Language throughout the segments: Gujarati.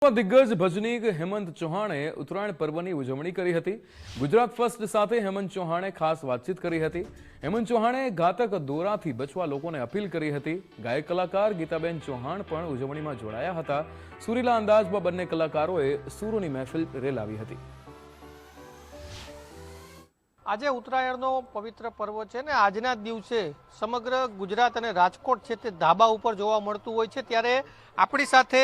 દિગ્ગજ ભજનીક હેમંત ચૌહાણે ઉત્તરાયણ પર્વની ઉજવણી કરી હતી। ગુજરાત ફર્સ્ટ સાથે હેમંત ચૌહાણે ખાસ વાતચીત કરી હતી। હેમંત ચૌહાણે ઘાતક દોરાથી બચવા લોકોને અપીલ કરી હતી। ગાયક કલાકાર ગીતાબેન ચૌહાણ પણ ઉજવણીમાં જોડાયા હતા। સુરીલા અંદાજમાં બંને કલાકારોએ સૂરોની મહેફિલ રેલાવી હતી। આજે ઉત્તરાયણનો પવિત્ર પર્વ છે ને આજના દિવસે સમગ્ર ગુજરાત અને રાજકોટ છે તે ધાબા ઉપર જોવા મળતું હોય છે। ત્યારે આપણી સાથે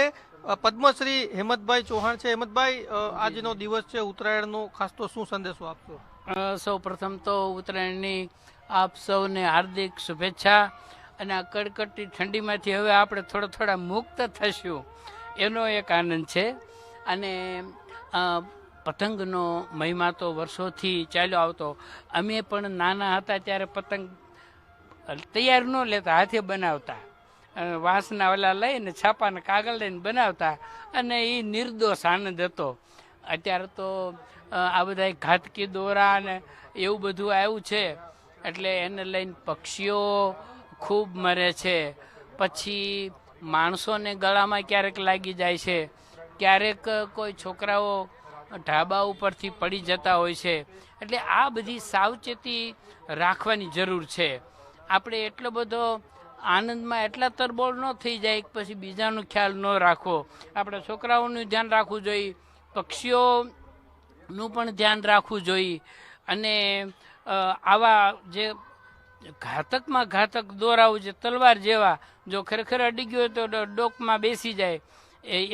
પદ્મશ્રી હેમંતભાઈ ચૌહાણ છે। હેમંતભાઈ, આજનો દિવસ છે ઉત્તરાયણનો, ખાસ તો શું સંદેશો આપશો? સૌ પ્રથમ તો ઉત્તરાયણની આપ સૌને હાર્દિક શુભેચ્છા। અને આ કડકડતી ઠંડીમાંથી હવે આપણે થોડા મુક્ત થશું એનો એક આનંદ છે। અને પતંગનો મહિમા તો વર્ષોથી ચાલ્યો આવતો। અમે પણ નાના હતા ત્યારે પતંગ તૈયાર ન લેતા, હાથે બનાવતા, વાંસના ઓલા લઈને છાપાને કાગળ લઈને બનાવતા, અને એ નિર્દોષ આનંદ હતો। અત્યારે તો આ બધા ઘાતકી દોરા ને એવું બધું આવ્યું છે, એટલે એને લઈને પક્ષીઓ ખૂબ મરે છે। પછી માણસોને ગળામાં ક્યારેક લાગી જાય છે, ક્યારેક કોઈ છોકરાઓ ઢાબા ઉપરથી પડી જતા હોય છે। એટલે આ બધી સાવચેતી રાખવાની જરૂર છે। આપણે એટલો બધો આનંદમાં એટલા તરબોળ ન થઈ જાય કે પછી બીજાનો ખ્યાલ ન રાખવો। આપણે છોકરાઓનું ધ્યાન રાખવું જોઈએ, પક્ષીઓનું પણ ધ્યાન રાખવું જોઈએ। અને આવા જે ઘાતકમાં ઘાતક દોરાઓ, જે તલવાર જેવા, જો ખરેખર અડી ગયો તો ડોકમાં બેસી જાય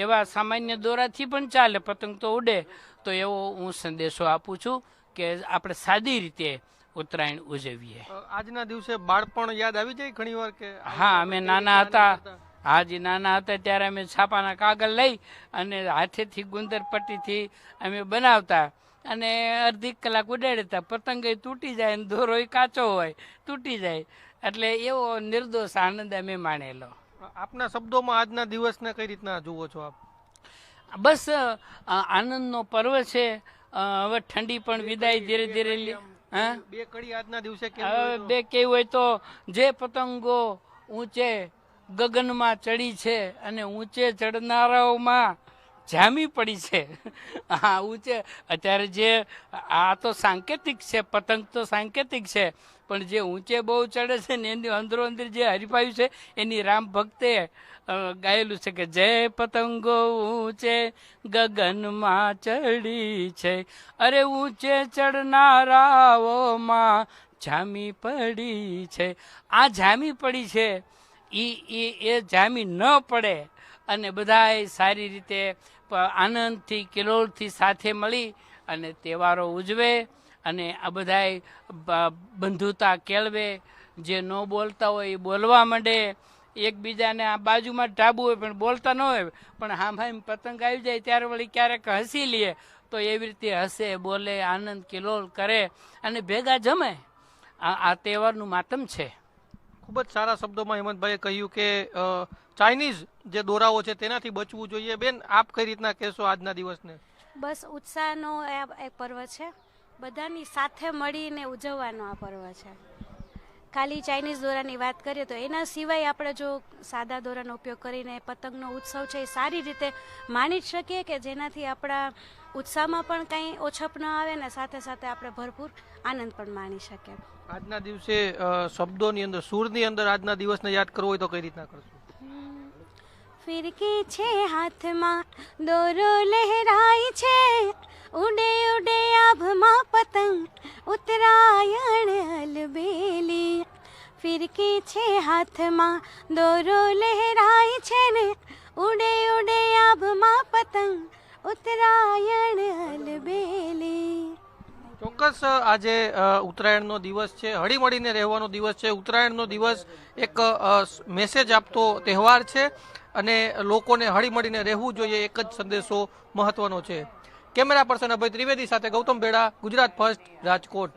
એવા સામાન્ય દોરાથી પણ ચાલે, પતંગ તો ઉડે। તો એવો હું સંદેશો આપું છું કે આપણે સાદી રીતે ઉત્તરાયણ ઉજવીએ। આજના દિવસે બાળપણ યાદ આવી જાય ઘણી વાર કે? હા, અમે નાના હતા, હાજી નાના હતા ત્યારે અમે છાપાના કાગળ લઈ અને હાથેથી ગુંદર પટ્ટીથી અમે બનાવતા અને અડધી કલાક ઉડાડતા, પતંગ તૂટી જાય અને દોરો કાચો હોય, તૂટી જાય। એટલે એવો નિર્દોષ આનંદ અમે માણેલો। આપના શબ્દોમાં આજના દિવસને કઈ રીતના જુઓ છો આપ? બસ આનંદનો પર્વ છે। હવે ઠંડી પણ વિદાય ધીરે ધીરે બે કડી આજના દિવસે બે કેવું હોય તો જે પતંગો ઊંચે ગગનમાં ચડી છે અને ઊંચે ચડનારાઓમાં જામી પડી છે। હા, ઊંચે અત્યારે જે આ તો સાંકેતિક છે, પતંગ તો સાંકેતિક છે, પણ જે ઊંચે બહુ ચડે છે ને એની અંદરો અંદર જે હરીફાયું છે એની રામ ભક્તે ગાયેલું છે કે જય પતંગો ઊંચે ગગનમાં ચડી છે, અરે ઊંચે ચડનારાઓમાં જામી પડી છે। આ જામી પડી છે એ જામી ન પડે અને બધાય સારી રીતે આનંદથી કિલોલથી સાથે મળી અને તહેવારો ઉજવે અને આ બધાય બંધુતા કેળવે। જે ન બોલતા હોય એ બોલવા માંડે, એકબીજાને આ બાજુમાં ઢાબુ હોય પણ બોલતા ન હોય, પણ હામ પતંગ આવી જાય ત્યારે વળી ક્યારેક હસી લે, તો એવી રીતે હસે, બોલે, આનંદ કિલોલ કરે અને ભેગા જમે। આ તહેવારનું માતમ છે। ખૂબ જ સારા શબ્દોમાં હેમંતભાઈએ કહ્યું કે ચાઇનીઝ જે દોરાઓ છે તેનાથી બચવું જોઈએ। બેન, આપ કઈ રીતના કહેશો આજના દિવસને? બસ ઉત્સાહનો એક પર્વ છે, બધાની સાથે મળીને ઉજવવાનો આ પર્વ છે। ખાલી ચાઇનીઝ દોરાની વાત કરીએ તો એના સિવાય આપણે જો સાદા દોરાનો ઉપયોગ કરીને પતંગનો ઉત્સવ છે એ સારી રીતે માણી શકીએ કે જેનાથી આપણા ઉત્સાહમાં પણ કંઈ ઓછપ ન આવે ને સાથે સાથે આપણે ભરપૂર આનંદ પણ માણી શકીએ। આજના દિવસે શબ્દોની અંદર, સૂરની અંદર આજના દિવસને યાદ કરવો હોય તો કઈ રીતના કરશો? ફિરકી છે હાથમાં, દોરો લહેરાય છે, ઉડે ઉડે આભમાં પતંગ, ઉત્તરાયણ અલબેલી। ફિરકી છે હાથમાં, દોરો લહેરાય છે ને, ઉડે ઉડે આભમાં પતંગ, ઉત્તરાયણ અલબેલી। ચોક્કસ આજે ઉત્તરાયણનો દિવસ છે, હળીમળીને રહેવાનો દિવસ છે। ઉત્તરાયણનો દિવસ એક મેસેજ આપતો તહેવાર છે અને લોકોને હળીમળીને રહેવું જોઈએ, એક જ સંદેશો મહત્વનો છે। કેમેરા પર્સન અભય ત્રિવેદી સાથે ગૌતમ બેડા, ગુજરાત ફર્સ્ટ, રાજકોટ।